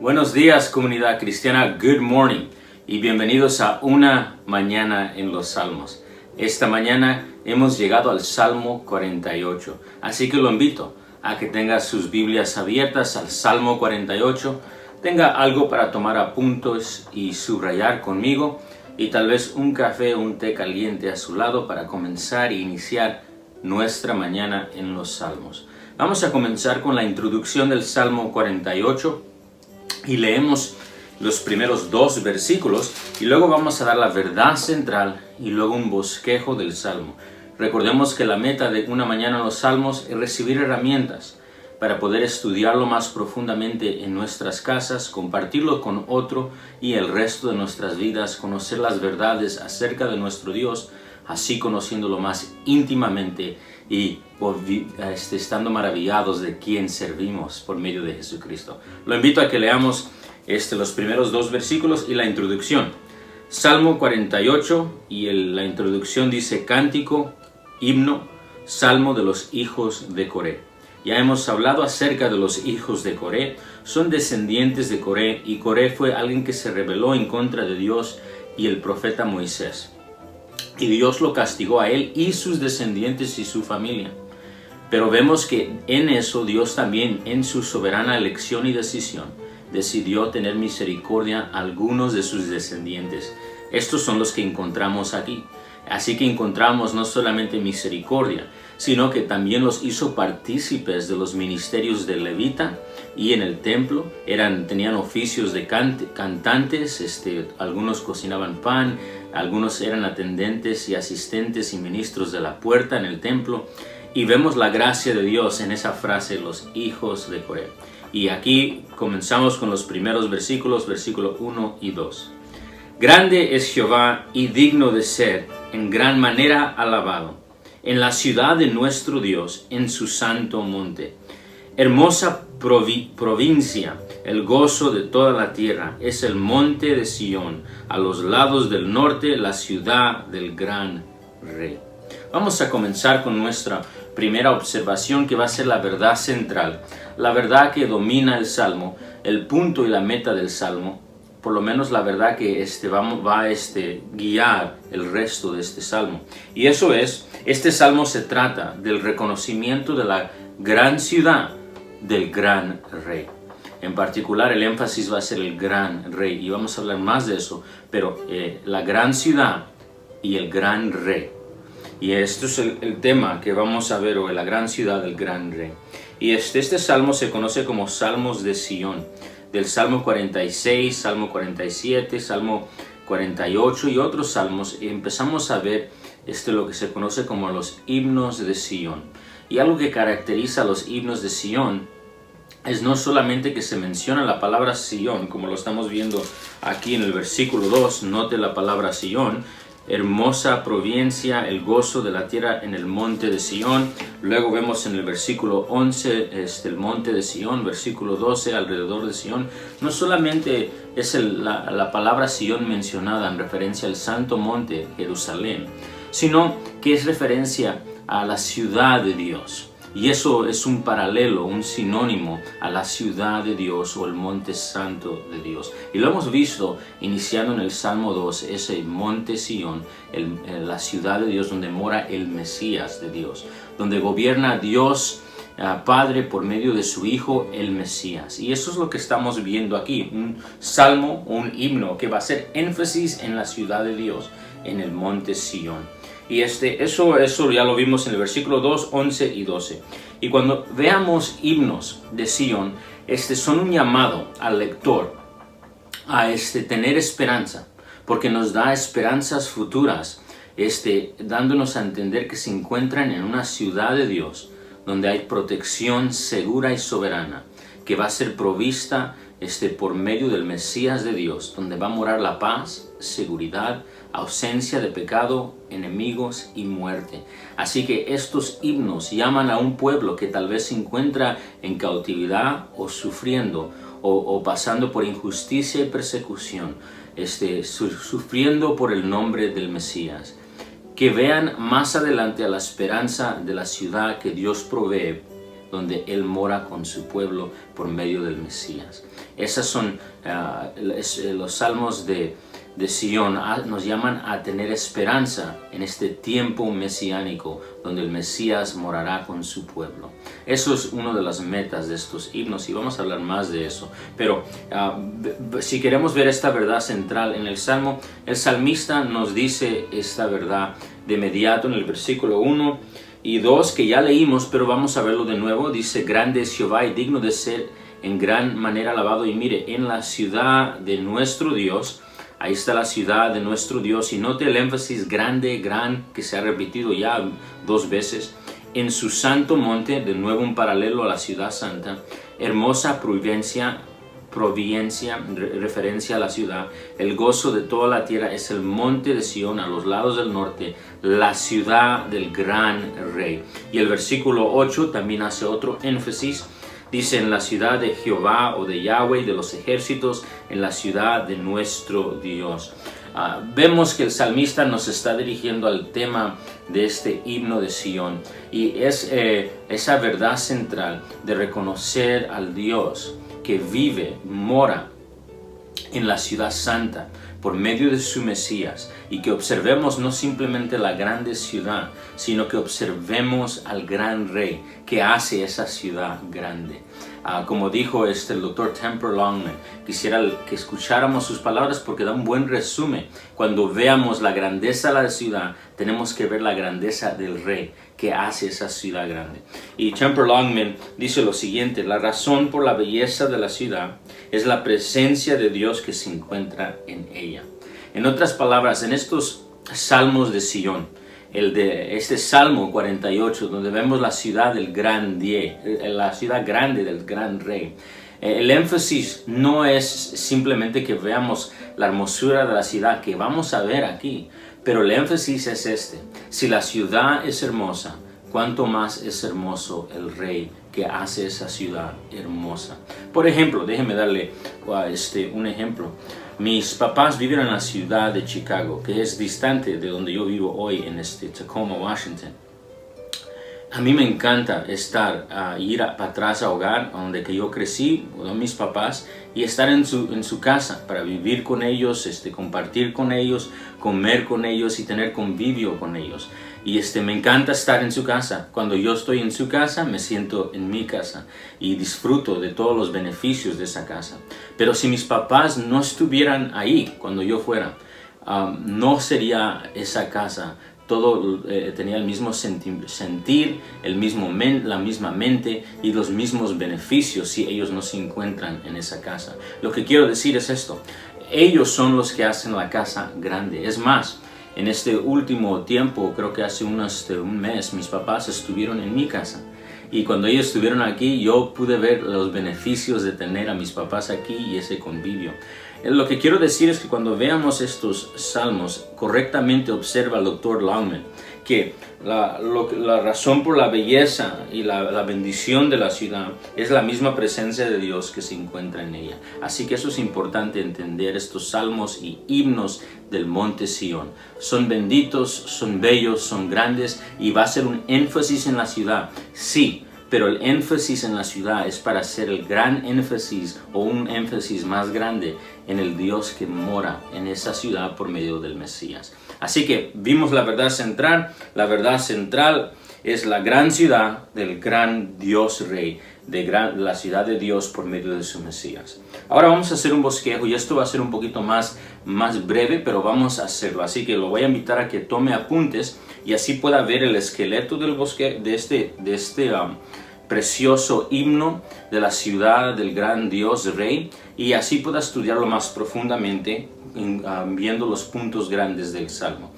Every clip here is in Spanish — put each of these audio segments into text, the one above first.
Buenos días, comunidad cristiana. Good morning y bienvenidos a una mañana en los Salmos. Esta mañana hemos llegado al Salmo 48, así que lo invito a que tenga sus Biblias abiertas al Salmo 48, tenga algo para tomar apuntes y subrayar conmigo y tal vez un café o un té caliente a su lado para comenzar e iniciar nuestra mañana en los Salmos. Vamos a comenzar con la introducción del Salmo 48 y leemos los primeros dos versículos y luego vamos a dar la verdad central y luego un bosquejo del Salmo. Recordemos que la meta de una mañana en los Salmos es recibir herramientas para poder estudiarlo más profundamente en nuestras casas, compartirlo con otro y el resto de nuestras vidas, conocer las verdades acerca de nuestro Dios, así conociéndolo más íntimamente y estando maravillados de quién servimos por medio de Jesucristo. Lo invito a que leamos los primeros dos versículos y la introducción. Salmo 48 y la introducción dice: cántico, himno, salmo de los hijos de Coré. Ya hemos hablado acerca de los hijos de Coré. Son descendientes de Coré y Coré fue alguien que se rebeló en contra de Dios y el profeta Moisés. Y Dios lo castigó a él y sus descendientes y su familia. Pero vemos que en eso Dios también, en su soberana elección y decisión, decidió tener misericordia a algunos de sus descendientes. Estos son los que encontramos aquí. Así que encontramos no solamente misericordia, sino que también los hizo partícipes de los ministerios de levita y en el templo. Tenían oficios de cantantes, algunos cocinaban pan, algunos eran atendentes y asistentes y ministros de la puerta en el templo. Y vemos la gracia de Dios en esa frase, los hijos de Coré. Y aquí comenzamos con los primeros versículos, versículo 1 y 2. Grande es Jehová y digno de ser en gran manera alabado, en la ciudad de nuestro Dios, en su santo monte. Hermosa provincia, el gozo de toda la tierra, es el monte de Sión, a los lados del norte, la ciudad del gran rey. Vamos a comenzar con nuestra primera observación, que va a ser la verdad central, la verdad que domina el Salmo, el punto y la meta del Salmo, por lo menos la verdad que va a guiar el resto de este Salmo. Y eso es, este Salmo se trata del reconocimiento de la gran ciudad del gran rey. En particular, el énfasis va a ser el gran rey, y vamos a hablar más de eso, pero la gran ciudad y el gran rey. Y esto es el tema que vamos a ver hoy, la gran ciudad del gran rey. Y este salmo se conoce como Salmos de Sion, del Salmo 46, Salmo 47, Salmo 48 y otros salmos. Y empezamos a ver lo que se conoce como los himnos de Sion. Y algo que caracteriza a los himnos de Sion es no solamente que se menciona la palabra Sion, como lo estamos viendo aquí en el versículo 2, note la palabra Sion, hermosa provincia, el gozo de la tierra en el monte de Sion. Luego vemos en el versículo 11 el monte de Sion, versículo 12 alrededor de Sion. No solamente es la palabra Sion mencionada en referencia al santo monte Jerusalén, sino que es referencia a la ciudad de Dios. Y eso es un paralelo, un sinónimo a la ciudad de Dios o el monte santo de Dios. Y lo hemos visto iniciando en el Salmo 2, ese monte Sion, la ciudad de Dios donde mora el Mesías de Dios, donde gobierna Dios Padre por medio de su Hijo, el Mesías. Y eso es lo que estamos viendo aquí, un salmo, un himno que va a hacer énfasis en la ciudad de Dios, en el monte Sion. Y eso ya lo vimos en el versículo 2, 11 y 12. Y cuando veamos himnos de Sion, son un llamado al lector a tener esperanza, porque nos da esperanzas futuras, dándonos a entender que se encuentran en una ciudad de Dios, donde hay protección segura y soberana, que va a ser provista por medio del Mesías de Dios, donde va a morar la paz, seguridad, ausencia de pecado, enemigos y muerte. Así que estos himnos llaman a un pueblo que tal vez se encuentra en cautividad o sufriendo o pasando por injusticia y persecución, sufriendo por el nombre del Mesías, que vean más adelante a la esperanza de la ciudad que Dios provee donde Él mora con su pueblo por medio del Mesías. Esos son los salmos de Sion. Nos llaman a tener esperanza en este tiempo mesiánico donde el Mesías morará con su pueblo. Eso es una de las metas de estos himnos y vamos a hablar más de eso. Pero si queremos ver esta verdad central en el Salmo, el salmista nos dice esta verdad de inmediato en el versículo 1 y 2 que ya leímos, pero vamos a verlo de nuevo. Dice: grande es Jehová y digno de ser en gran manera alabado. Y mire, en la ciudad de nuestro Dios, ahí está la ciudad de nuestro Dios, y note el énfasis grande, gran, que se ha repetido ya 2 veces. En su santo monte, de nuevo un paralelo a la ciudad santa, hermosa providencia, referencia a la ciudad. El gozo de toda la tierra es el monte de Sion, a los lados del norte, la ciudad del gran rey. Y el versículo 8 también hace otro énfasis. Dice: en la ciudad de Jehová, o de Yahweh de los ejércitos, en la ciudad de nuestro Dios. Vemos que el salmista nos está dirigiendo al tema de este himno de Sion, y es esa verdad central de reconocer al Dios que vive, mora en la ciudad santa por medio de su Mesías, y que observemos no simplemente la grande ciudad, sino que observemos al gran rey que hace esa ciudad grande. Como dijo el Dr. Temple Longman, quisiera que escucháramos sus palabras porque da un buen resumen. Cuando veamos la grandeza de la ciudad, tenemos que ver la grandeza del rey que hace esa ciudad grande. Y Temple Longman dice lo siguiente: la razón por la belleza de la ciudad es la presencia de Dios que se encuentra en ella. En otras palabras, en estos salmos de Sion, el de este Salmo 48, donde vemos la ciudad del gran la ciudad grande del gran rey, el énfasis no es simplemente que veamos la hermosura de la ciudad, que vamos a ver aquí, pero el énfasis es este: si la ciudad es hermosa, cuánto más es hermoso el rey que hace esa ciudad hermosa. Por ejemplo, déjenme darle un ejemplo. Mis papás viven en la ciudad de Chicago, que es distante de donde yo vivo hoy, en Tacoma, Washington. A mí me encanta ir para atrás a hogar, donde que yo crecí, con mis papás, y estar en su casa para vivir con ellos, compartir con ellos, comer con ellos y tener convivio con ellos. Y me encanta estar en su casa. Cuando yo estoy en su casa, me siento en mi casa y disfruto de todos los beneficios de esa casa. Pero si mis papás no estuvieran ahí cuando yo fuera, no sería esa casa. Todo tenía el mismo sentir, la misma mente y los mismos beneficios si ellos no se encuentran en esa casa. Lo que quiero decir es esto: ellos son los que hacen la casa grande. Es más, en este último tiempo, creo que hace un mes, mis papás estuvieron en mi casa. Y cuando ellos estuvieron aquí, yo pude ver los beneficios de tener a mis papás aquí y ese convivio. Lo que quiero decir es que cuando veamos estos salmos, correctamente observa el Dr. Longman que la razón por la belleza y la bendición de la ciudad es la misma presencia de Dios que se encuentra en ella. Así que eso es importante entender. Estos salmos y himnos del monte Sion son benditos, son bellos, son grandes, y va a ser un énfasis en la ciudad, sí, pero el énfasis en la ciudad es para hacer el gran énfasis, o un énfasis más grande, en el Dios que mora en esa ciudad por medio del Mesías. Así que vimos la verdad central. La verdad central es la gran ciudad del gran Dios Rey, la ciudad de Dios por medio de su Mesías. Ahora vamos a hacer un bosquejo, y esto va a ser un poquito más breve, pero vamos a hacerlo. Así que lo voy a invitar a que tome apuntes y así pueda ver el esqueleto del bosque, de este precioso himno de la ciudad del gran Dios Rey, y así pueda estudiarlo más profundamente viendo los puntos grandes del Salmo.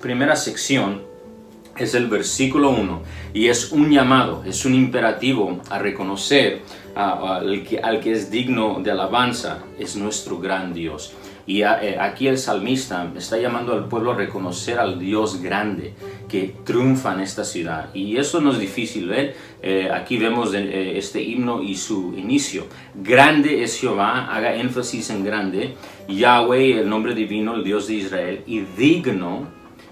Primera sección es el versículo 1, y es un llamado, es un imperativo a reconocer al que es digno de alabanza, es nuestro gran Dios. Y aquí el salmista está llamando al pueblo a reconocer al Dios grande que triunfa en esta ciudad. Y eso no es difícil ver. Aquí vemos este himno y su inicio. Grande es Jehová, haga énfasis en grande. Yahweh, el nombre divino, el Dios de Israel, y digno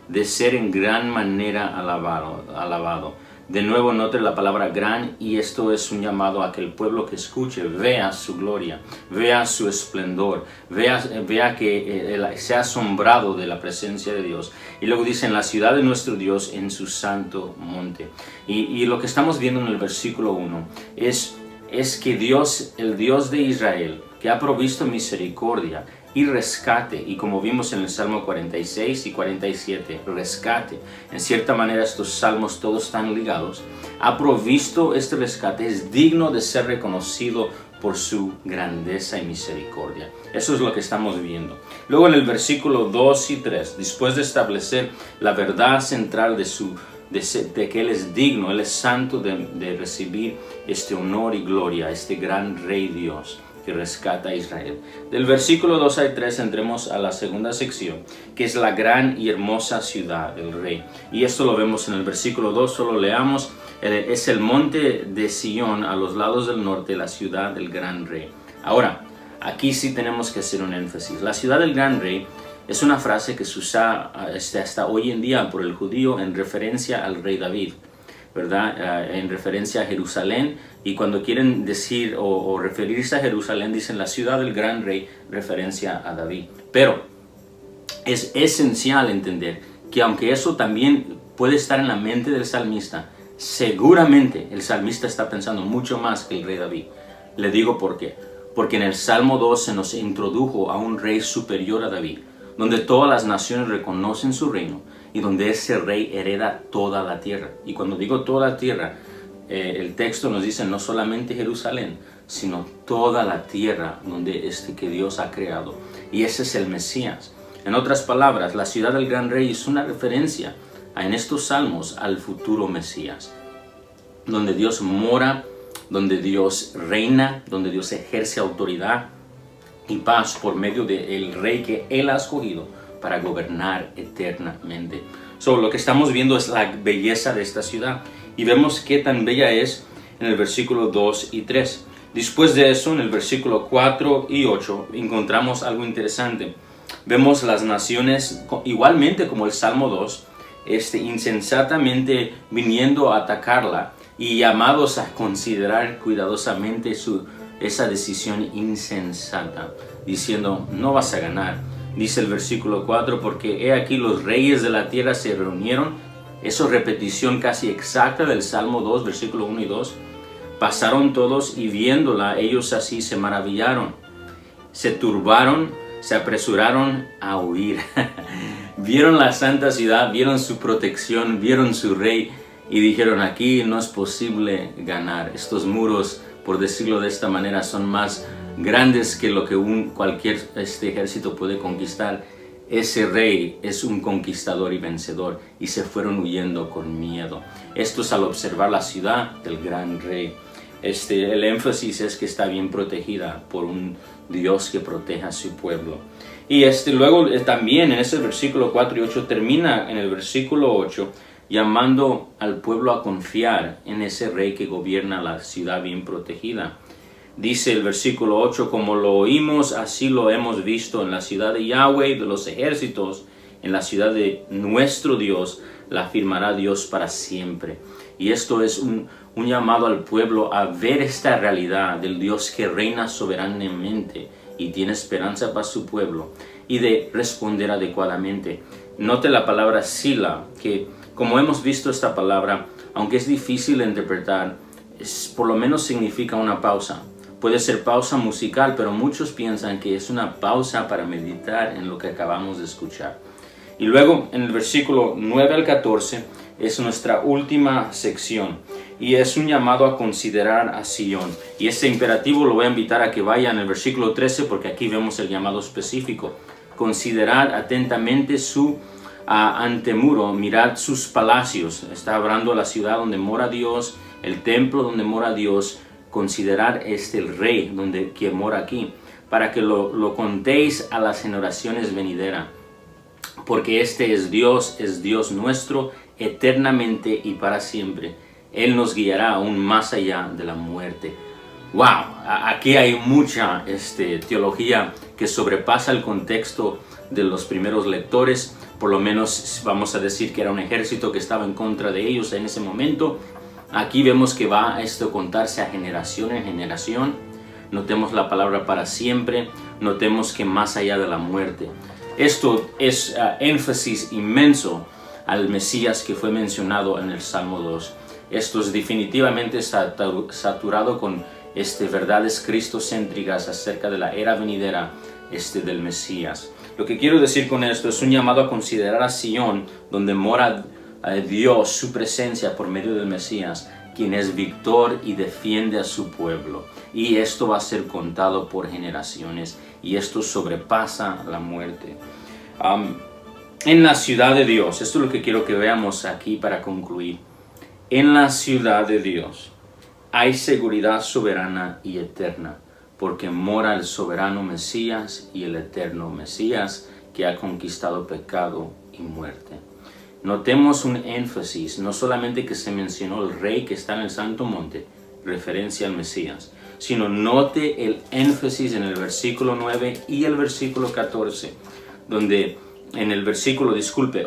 de ser en gran manera alabado. De nuevo note la palabra gran, y esto es un llamado a que el pueblo que escuche vea su gloria, vea su esplendor, vea que sea asombrado de la presencia de Dios. Y luego dice, en la ciudad de nuestro Dios, en su santo monte. Y lo que estamos viendo en el versículo 1 es que Dios, el Dios de Israel, que ha provisto misericordia y rescate, y como vimos en el Salmo 46 y 47, rescate, en cierta manera estos salmos todos están ligados, ha provisto este rescate, es digno de ser reconocido por su grandeza y misericordia. Eso es lo que estamos viendo. Luego en el versículo 2 y 3, después de establecer la verdad central de que Él es digno, Él es santo de recibir este honor y gloria, este gran Rey Dios que rescata a Israel. Del versículo 2 al 3 entremos a la segunda sección, que es la gran y hermosa ciudad del Rey. Y esto lo vemos en el versículo 2, solo leamos, es el monte de Sión a los lados del norte, la ciudad del gran Rey. Ahora, aquí sí tenemos que hacer un énfasis. La ciudad del gran Rey es una frase que se usa hasta hoy en día por el judío en referencia al rey David, ¿verdad? En referencia a Jerusalén, y cuando quieren decir o referirse a Jerusalén dicen la ciudad del gran rey, referencia a David. Pero es esencial entender que aunque eso también puede estar en la mente del salmista, seguramente el salmista está pensando mucho más que el rey David. Le digo por qué. Porque en el Salmo 2 se nos introdujo a un rey superior a David, donde todas las naciones reconocen su reino y donde ese rey hereda toda la tierra. Y cuando digo toda la tierra, el texto nos dice no solamente Jerusalén, sino toda la tierra donde que Dios ha creado. Y ese es el Mesías. En otras palabras, la ciudad del gran rey es una referencia en estos salmos al futuro Mesías, donde Dios mora, donde Dios reina, donde Dios ejerce autoridad y paz por medio del rey que Él ha escogido para gobernar eternamente. Lo que estamos viendo es la belleza de esta ciudad, y vemos qué tan bella es en el versículo 2 y 3. Después de eso, en el versículo 4 y 8, encontramos algo interesante. Vemos las naciones, igualmente como el Salmo 2, insensatamente viniendo a atacarla y llamados a considerar cuidadosamente esa decisión insensata, diciendo, no vas a ganar. Dice el versículo 4, porque he aquí los reyes de la tierra se reunieron. Eso es repetición casi exacta del Salmo 2, versículo 1 y 2. Pasaron todos y viéndola, ellos así se maravillaron. Se turbaron, se apresuraron a huir. Vieron la santa ciudad, vieron su protección, vieron su rey y dijeron, aquí no es posible ganar. Estos muros, por decirlo de esta manera, son más grandes que lo que cualquier ejército puede conquistar. Ese rey es un conquistador y vencedor, y se fueron huyendo con miedo. Esto es al observar la ciudad del gran rey. El énfasis es que está bien protegida por un Dios que protege a su pueblo. Y luego también en ese versículo 4 y 8 termina en el versículo 8 llamando al pueblo a confiar en ese rey que gobierna la ciudad bien protegida. Dice el versículo 8, como lo oímos, así lo hemos visto en la ciudad de Yahweh de los ejércitos, en la ciudad de nuestro Dios, la afirmará Dios para siempre. Y esto es un llamado al pueblo a ver esta realidad del Dios que reina soberanamente y tiene esperanza para su pueblo, y de responder adecuadamente. Note la palabra Sila, que como hemos visto esta palabra, aunque es difícil de interpretar, por lo menos significa una pausa. Puede ser pausa musical, pero muchos piensan que es una pausa para meditar en lo que acabamos de escuchar. Y luego en el versículo 9 al 14 es nuestra última sección, y es un llamado a considerar a Sion. Y este imperativo lo voy a invitar a que vaya en el versículo 13, porque aquí vemos el llamado específico. Considerad atentamente su antemuro, mirad sus palacios. Está hablando de la ciudad donde mora Dios, el templo donde mora Dios. Considerar el rey que mora aquí, para que lo contéis a las generaciones venideras, porque es Dios nuestro, eternamente y para siempre. Él nos guiará aún más allá de la muerte. ¡Wow! Aquí hay mucha teología que sobrepasa el contexto de los primeros lectores, por lo menos vamos a decir que era un ejército que estaba en contra de ellos en ese momento. Aquí vemos que va esto a contarse a generación en generación. Notemos la palabra para siempre, notemos que más allá de la muerte. Esto es énfasis inmenso al Mesías que fue mencionado en el Salmo 2. Esto es definitivamente saturado con verdades cristocéntricas acerca de la era venidera del Mesías. Lo que quiero decir con esto es un llamado a considerar a Sion, donde mora Dios, su presencia por medio del Mesías, quien es victor y defiende a su pueblo. Y esto va a ser contado por generaciones, y esto sobrepasa la muerte. En la ciudad de Dios, esto es lo que quiero que veamos aquí para concluir. En la ciudad de Dios hay seguridad soberana y eterna, porque mora el soberano Mesías y el eterno Mesías que ha conquistado pecado y muerte. Notemos un énfasis, no solamente que se mencionó el rey que está en el Santo Monte, referencia al Mesías, sino note el énfasis en el versículo 9 y el versículo 14, donde en el versículo,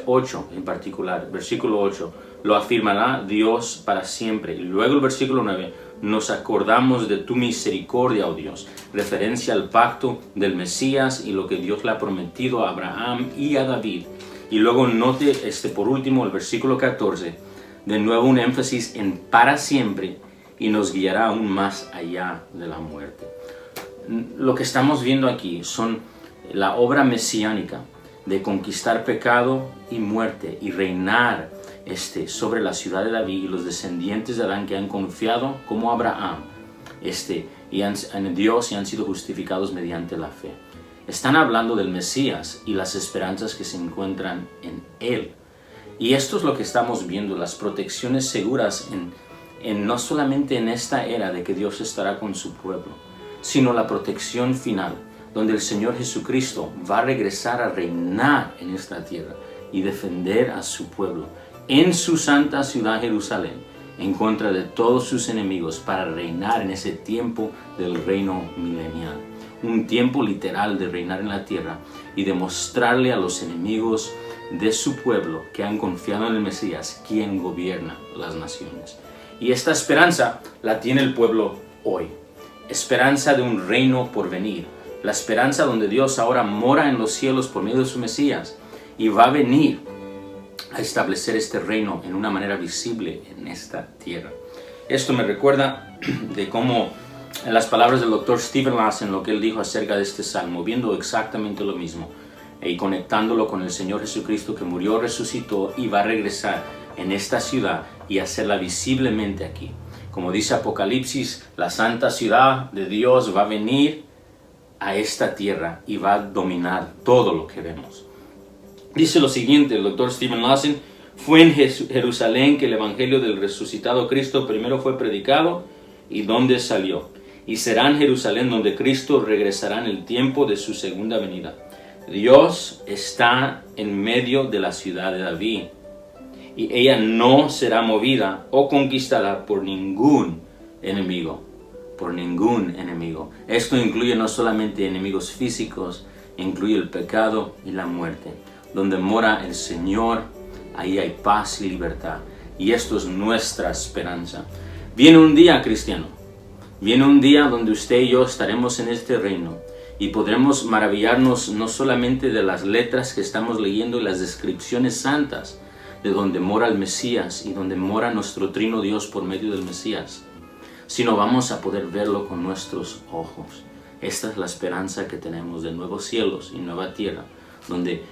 8 en particular, versículo 8, lo afirmará Dios para siempre. Y luego el versículo 9, nos acordamos de tu misericordia, oh Dios, referencia al pacto del Mesías y lo que Dios le ha prometido a Abraham y a David. Y luego note por último el versículo 14, de nuevo un énfasis en para siempre, y nos guiará aún más allá de la muerte. Lo que estamos viendo aquí son la obra mesiánica de conquistar pecado y muerte y reinar sobre la ciudad de David y los descendientes de Adán que han confiado como Abraham en Dios y han sido justificados mediante la fe. Están hablando del Mesías y las esperanzas que se encuentran en Él. Y esto es lo que estamos viendo, las protecciones seguras no solamente en esta era de que Dios estará con su pueblo, sino la protección final, donde el Señor Jesucristo va a regresar a reinar en esta tierra y defender a su pueblo en su santa ciudad Jerusalén, en contra de todos sus enemigos, para reinar en ese tiempo del reino milenial. Un tiempo literal de reinar en la tierra y demostrarle a los enemigos de su pueblo que han confiado en el Mesías, quien gobierna las naciones. Y esta esperanza la tiene el pueblo hoy. Esperanza de un reino por venir. La esperanza donde Dios ahora mora en los cielos por medio de su Mesías y va a venir a establecer este reino en una manera visible en esta tierra. Esto me recuerda de cómo en las palabras del Dr. Stephen Lassen, lo que él dijo acerca de este salmo, viendo exactamente lo mismo y conectándolo con el Señor Jesucristo que murió, resucitó y va a regresar en esta ciudad y hacerla visiblemente aquí. Como dice Apocalipsis, la santa ciudad de Dios va a venir a esta tierra y va a dominar todo lo que vemos. Dice lo siguiente el Dr. Stephen Lassen: fue en Jerusalén que el evangelio del resucitado Cristo primero fue predicado y donde salió. Y será en Jerusalén donde Cristo regresará en el tiempo de su segunda venida. Dios está en medio de la ciudad de David y ella no será movida o conquistada por ningún enemigo. Por ningún enemigo. Esto incluye no solamente enemigos físicos, incluye el pecado y la muerte. Donde mora el Señor, ahí hay paz y libertad. Y esto es nuestra esperanza. Viene un día, cristiano. Viene un día donde usted y yo estaremos en este reino y podremos maravillarnos no solamente de las letras que estamos leyendo y las descripciones santas de donde mora el Mesías y donde mora nuestro trino Dios por medio del Mesías, sino vamos a poder verlo con nuestros ojos. Esta es la esperanza que tenemos de nuevos cielos y nueva tierra, donde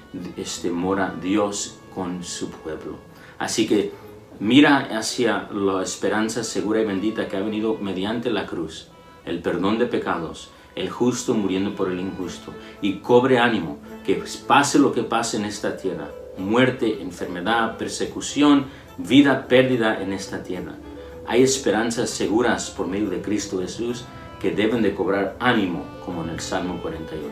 mora Dios con su pueblo. Así que mira hacia la esperanza segura y bendita que ha venido mediante la cruz, el perdón de pecados, el justo muriendo por el injusto, y cobre ánimo, que pase lo que pase en esta tierra, muerte, enfermedad, persecución, vida perdida en esta tierra. Hay esperanzas seguras por medio de Cristo Jesús que deben de cobrar ánimo, como en el Salmo 48.